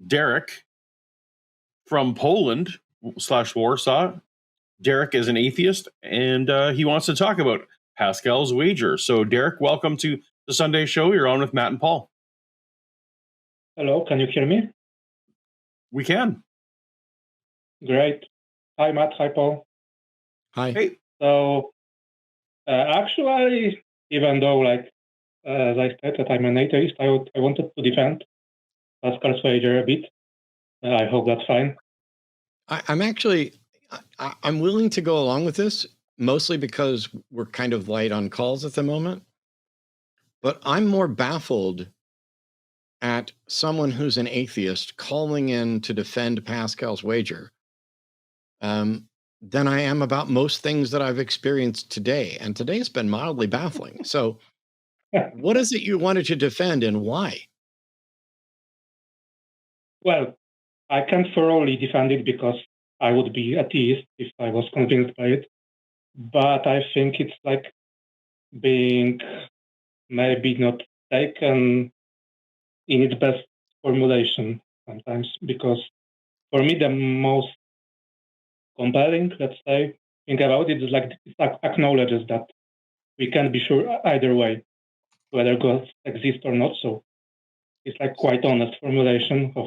Derek from Poland/Warsaw. Derek is an atheist, and he wants to talk about Pascal's wager. So, Derek, welcome to the Sunday show. You're on with Matt and Paul. Hello, can you hear me? We can. Great. Hi, Matt. Hi, Paul. Hi. Hey. So, actually, even though, like, as I stated, I'm an atheist, I wanted to defend Pascal's wager a bit. I hope that's fine. I'm willing to go along with this, mostly because we're kind of light on calls at the moment. But I'm more baffled at someone who's an atheist calling in to defend Pascal's wager than I am about most things that I've experienced today. And today's been mildly baffling. So what is it you wanted to defend and why? Well, I can't thoroughly defend it because I would be atheist if I was convinced by it. But I think it's like being maybe not taken in its best formulation sometimes, because for me the most compelling, let's say, thing about it is like it acknowledges that we can't be sure either way whether God exists or not. So it's like quite honest formulation of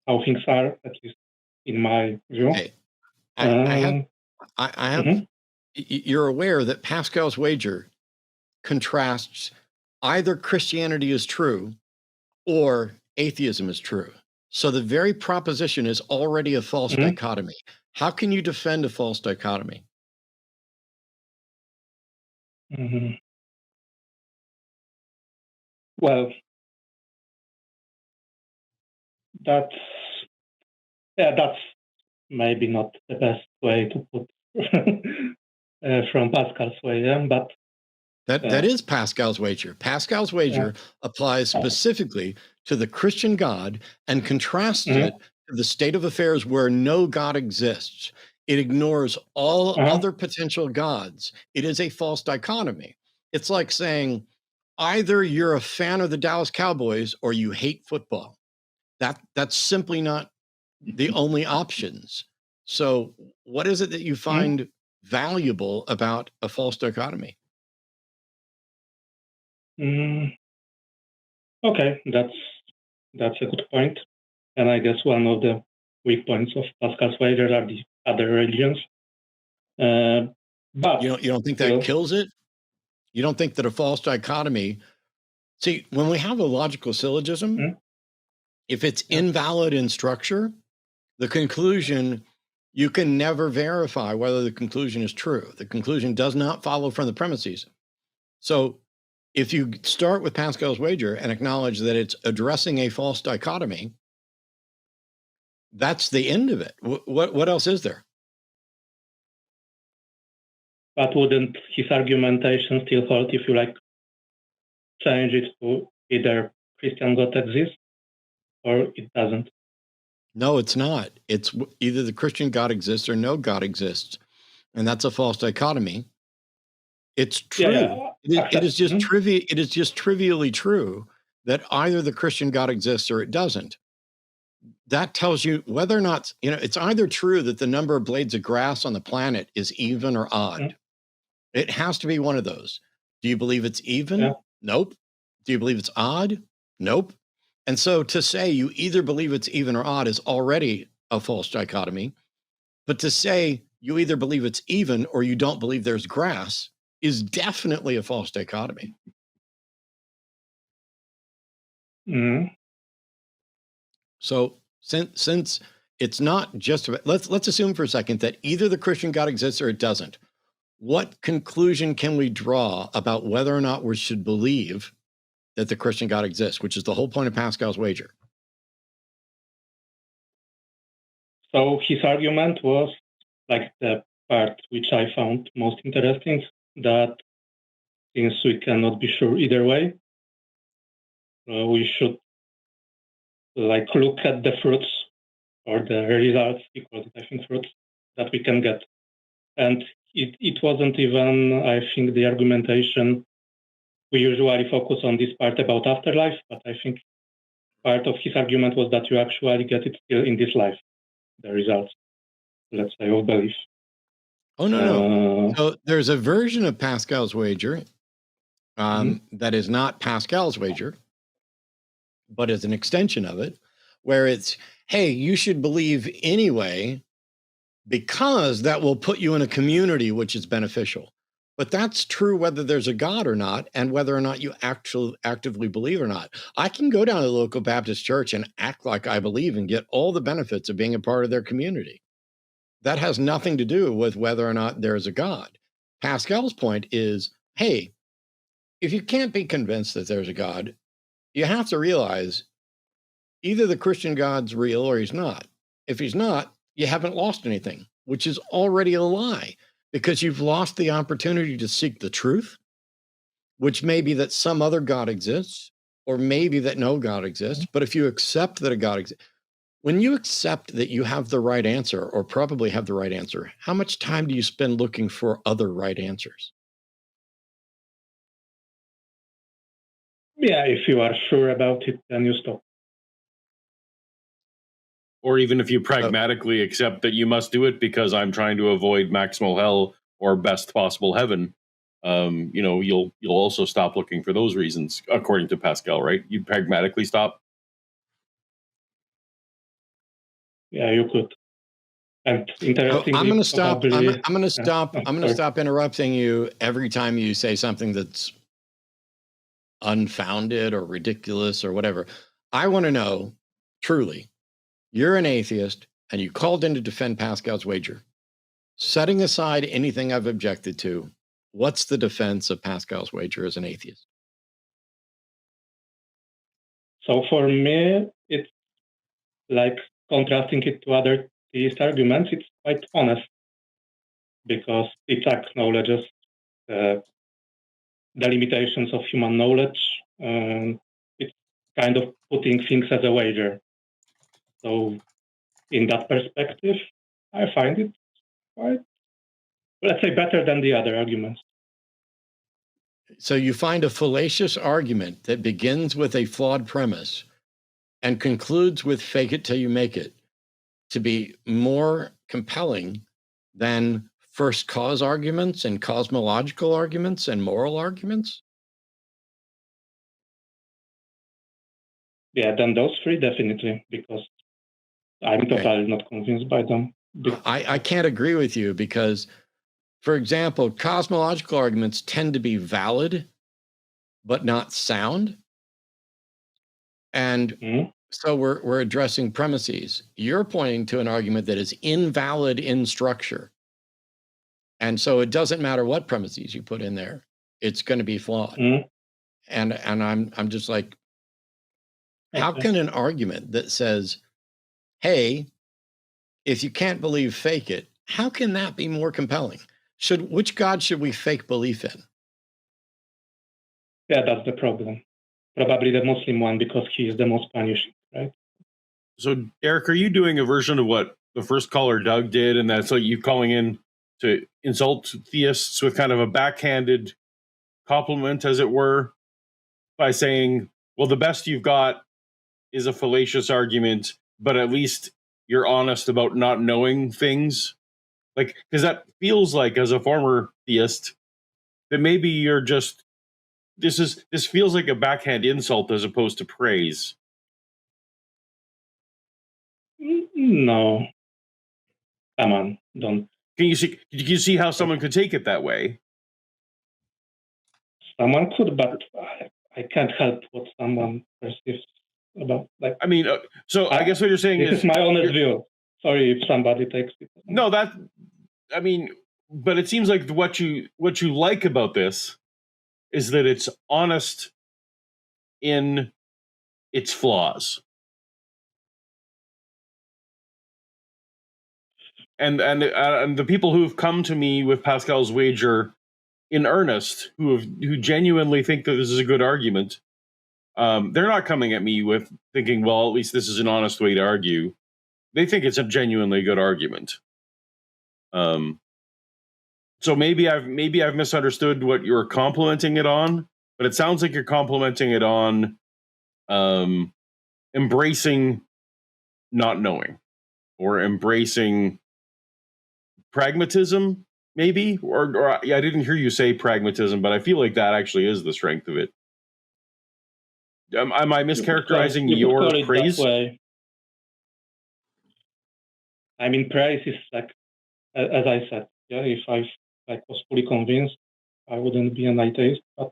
how things are, at least in my view. Okay. I have you're aware that Pascal's wager contrasts either Christianity is true or atheism is true. So the very proposition is already a false dichotomy. How can you defend a false dichotomy? Well, that's maybe not the best way to put from Pascal's wager, but that is Pascal's wager. Pascal's wager applies specifically to the Christian God and contrasts it to the state of affairs where no God exists. It ignores all other potential gods. It is a false dichotomy. It's like saying either you're a fan of the Dallas Cowboys or you hate football. That's simply not the only options. So what is it that you find valuable about a false dichotomy? Okay, that's a good point. And I guess one of the weak points of Pascal's wager are the other religions. But you don't think that kills it? You don't think that a false dichotomy? See, when we have a logical syllogism, if it's invalid in structure, the conclusion, you can never verify whether the conclusion is true. The conclusion does not follow from the premises. So if you start with Pascal's wager and acknowledge that it's addressing a false dichotomy, that's the end of it. What else is there? But wouldn't his argumentation still hold if you change it to either Christian God exists or it doesn't? No, it's not. It's either the Christian God exists or no God exists. And that's a false dichotomy. It's true. It is just trivial. It is just trivially true that either the Christian God exists or it doesn't. That tells you whether or not, it's either true that the number of blades of grass on the planet is even or odd. It has to be one of those. Do you believe it's even? Nope. Do you believe it's odd? Nope. And so to say you either believe it's even or odd is already a false dichotomy. But to say you either believe it's even or you don't believe there's grass is definitely a false dichotomy. So since it's not just about, let's assume for a second that either the Christian God exists or it doesn't. What conclusion can we draw about whether or not we should believe that the Christian God exists, which is the whole point of Pascal's wager? So his argument was like the part which I found most interesting, that since we cannot be sure either way, we should look at the fruits or the results, because I think fruits that we can get. And it wasn't even, I think, the argumentation. We usually focus on this part about afterlife, but I think part of his argument was that you actually get it still in this life, the results, let's say, of belief. Oh, no. So there's a version of Pascal's wager that is not Pascal's wager, but is an extension of it, where it's, hey, you should believe anyway, because that will put you in a community which is beneficial. But that's true whether there's a God or not, and whether or not you actually actively believe or not. I can go down to the local Baptist church and act like I believe and get all the benefits of being a part of their community. That has nothing to do with whether or not there's a God. Pascal's point is, hey, if you can't be convinced that there's a God, you have to realize either the Christian God's real or he's not. If he's not, you haven't lost anything, which is already a lie, because you've lost the opportunity to seek the truth, which may be that some other God exists, or maybe that no God exists. But if you accept that a God exists, when you accept that you have the right answer, or probably have the right answer, how much time do you spend looking for other right answers? Yeah, if you are sure about it, then you stop. Or even if you pragmatically accept that you must do it because I'm trying to avoid maximal hell or best possible heaven, you'll also stop looking for those reasons, according to Pascal, right? You pragmatically stop. Yeah, you could. And interestingly, I'm going to stop. I'm going to stop. I'm going to stop interrupting you every time you say something that's unfounded or ridiculous or whatever. I want to know, truly, you're an atheist and you called in to defend Pascal's wager. Setting aside anything I've objected to, what's the defense of Pascal's wager as an atheist? So for me, it's like contrasting it to other theist arguments, it's quite honest, because it acknowledges the limitations of human knowledge. It's kind of putting things as a wager. So in that perspective, I find it quite, let's say, better than the other arguments. So you find a fallacious argument that begins with a flawed premise and concludes with fake it till you make it to be more compelling than first cause arguments and cosmological arguments and moral arguments? Yeah, then those three definitely, because I'm totally not convinced by them. I can't agree with you because, for example, cosmological arguments tend to be valid, but not sound. And so we're addressing premises. You're pointing to an argument that is invalid in structure. And so it doesn't matter what premises you put in there, it's going to be flawed. And I'm just like, how can an argument that says, hey, if you can't believe, fake it, how can that be more compelling? Which God should we fake belief in? Yeah, that's the problem. Probably the Muslim one, because he is the most punishing, right? So, Derek, are you doing a version of what the first caller, Doug, did? And that's like you calling in to insult theists with kind of a backhanded compliment, as it were, by saying, well, the best you've got is a fallacious argument, but at least you're honest about not knowing things. Like, because that feels like, as a former theist, that maybe you're just, this feels like a backhand insult as opposed to praise. No. Come on, don't. Can you see how someone could take it that way? Someone could, but I can't help what someone perceives about. Like, I mean, so I guess what you're saying this is my honest view. Sorry if somebody takes it. No, I mean, but it seems like what you like about this is that it's honest in its flaws. And the people who have come to me with Pascal's wager in earnest, who genuinely think that this is a good argument, they're not coming at me with thinking, well, at least this is an honest way to argue. They think it's a genuinely good argument. So maybe I've misunderstood what you're complimenting it on, but it sounds like you're complimenting it on embracing not knowing, or embracing pragmatism, maybe, or yeah, I didn't hear you say pragmatism, but I feel like that actually is the strength of it. Am I mischaracterizing your praise? I mean, praise is like, as I said, yeah, if I was fully convinced, I wouldn't be an atheist. But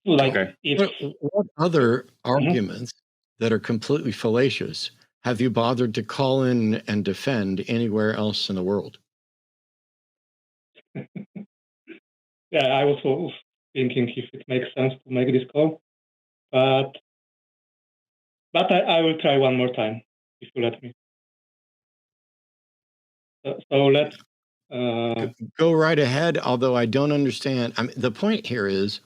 like, okay. What other arguments that are completely fallacious have you bothered to call in and defend anywhere else in the world? Yeah, I was also thinking if it makes sense to make this call, but I will try one more time if you let me. So let's go right ahead. Although I don't understand. I mean, the point here is,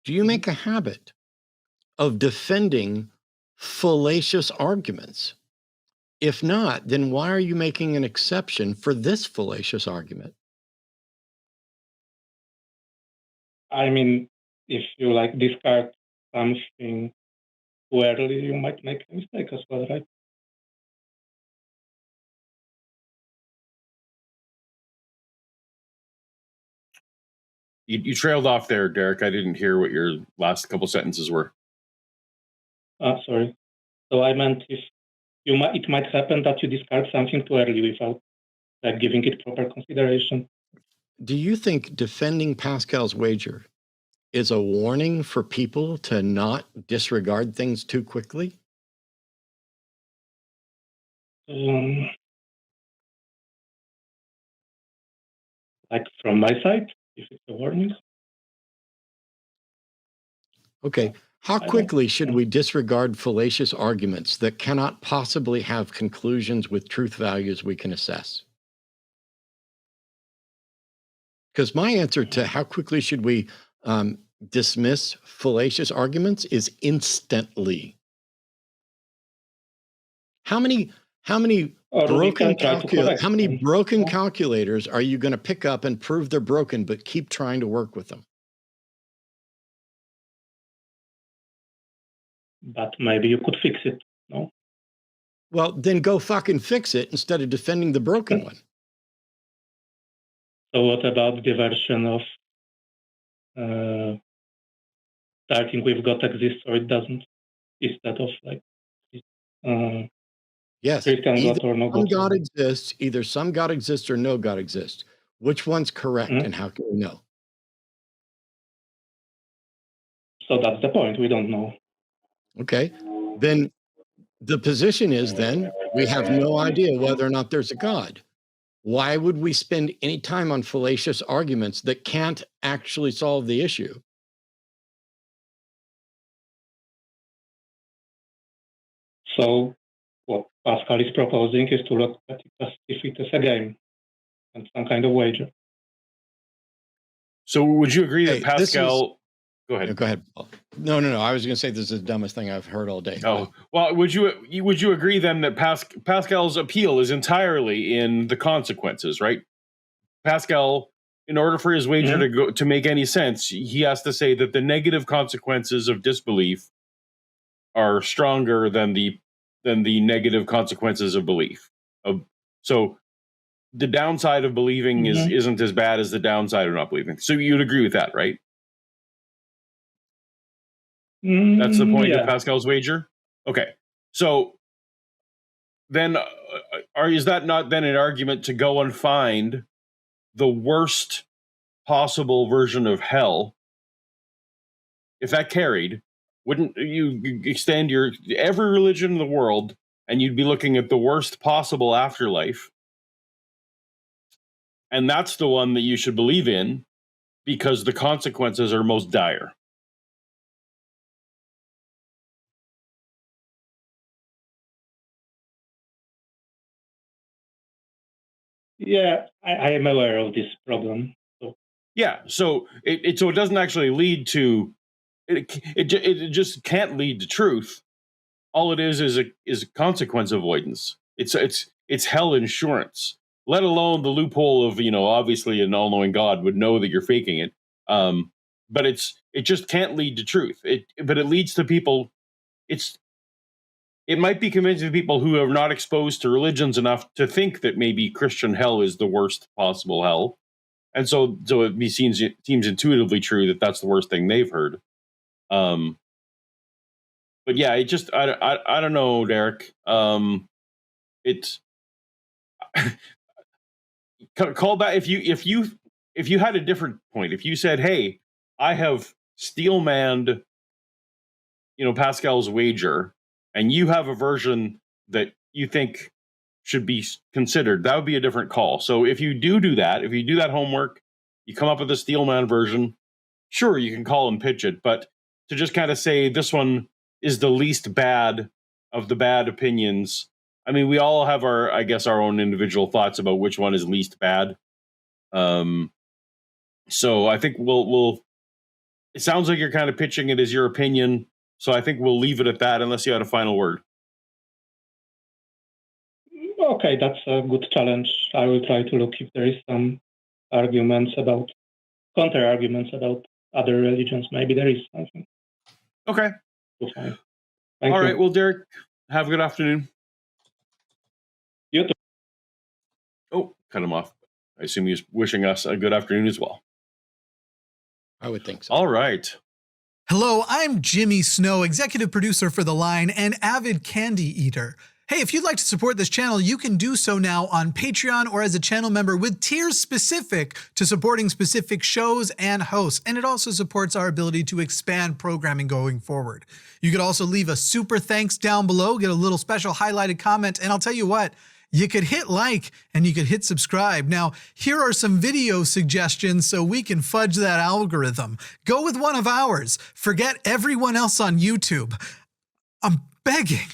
do you make a habit of defending fallacious arguments? If not, then why are you making an exception for this fallacious argument? I mean, if you like discard something too early, you might make a mistake as well, right? You trailed off there, Derek. I didn't hear what your last couple sentences were. Sorry. So I meant if it might happen that you discard something too early without giving it proper consideration. Do you think defending Pascal's wager is a warning for people to not disregard things too quickly? Like from my side, if it's a warning. Okay. How quickly should we disregard fallacious arguments that cannot possibly have conclusions with truth values we can assess? Because my answer to how quickly should we dismiss fallacious arguments is instantly. How many broken calculators are you going to pick up and prove they're broken, but keep trying to work with them? But maybe you could fix it, no? Well, then go fucking fix it instead of defending the broken one. So what about the version of starting with God exists or it doesn't, instead of like yes, Christian God or no God? God exists, either some God exists or no God exists. Which one's correct, and how can we know? So that's the point. We don't know. Okay, then the position is then we have no idea whether or not there's a God. Why would we spend any time on fallacious arguments that can't actually solve the issue? So what Pascal is proposing is to look at it as if it is a game and some kind of wager. So would you agree that Pascal... Go ahead. Go ahead. No. I was going to say this is the dumbest thing I've heard all day. Oh, well, would you agree then that Pascal's appeal is entirely in the consequences, right? Pascal, in order for his wager to make any sense, he has to say that the negative consequences of disbelief are stronger than the negative consequences of belief. So the downside of believing isn't as bad as the downside of not believing. So you'd agree with that, right? That's the point of Pascal's wager? Okay. So then is that not then an argument to go and find the worst possible version of hell? If that carried, wouldn't you extend every religion in the world and you'd be looking at the worst possible afterlife? And that's the one that you should believe in because the consequences are most dire. Yeah, I am aware of this problem. So. Yeah, so it doesn't actually lead to it just can't lead to truth. All it is a consequence avoidance. It's hell insurance. Let alone the loophole of obviously an all-knowing God would know that you're faking it. But it just can't lead to truth. But it leads to people. it might be convincing people who are not exposed to religions enough to think that maybe Christian hell is the worst possible hell. And so it seems intuitively true that that's the worst thing they've heard. But yeah, it just, I don't know, Derek. It's call back if you had a different point. If you said, "Hey, I have steelmanned, Pascal's wager, and you have a version that you think should be considered," that would be a different call. So if you do that, if you do that homework, you come up with a steelman version, sure, you can call and pitch it. But to just kind of say this one is the least bad of the bad opinions. I mean, we all have our own individual thoughts about which one is least bad. So I think we'll. It sounds like you're kind of pitching it as your opinion. So I think we'll leave it at that, unless you had a final word. Okay, that's a good challenge. I will try to look if there is some counter arguments about other religions. Maybe there is something. Okay. Thank All you. right. Well, Derek, have a good afternoon. You too. Oh, cut him off. I assume he's wishing us a good afternoon as well. I would think so. All right. Hello, I'm Jimmy Snow, executive producer for The Line and avid candy eater. Hey, if you'd like to support this channel, you can do so now on Patreon or as a channel member with tiers specific to supporting specific shows and hosts. And it also supports our ability to expand programming going forward. You could also leave a super thanks down below, get a little special highlighted comment, and I'll tell you what, you could hit like and you could hit subscribe. Now, here are some video suggestions so we can fudge that algorithm. Go with one of ours. Forget everyone else on YouTube. I'm begging.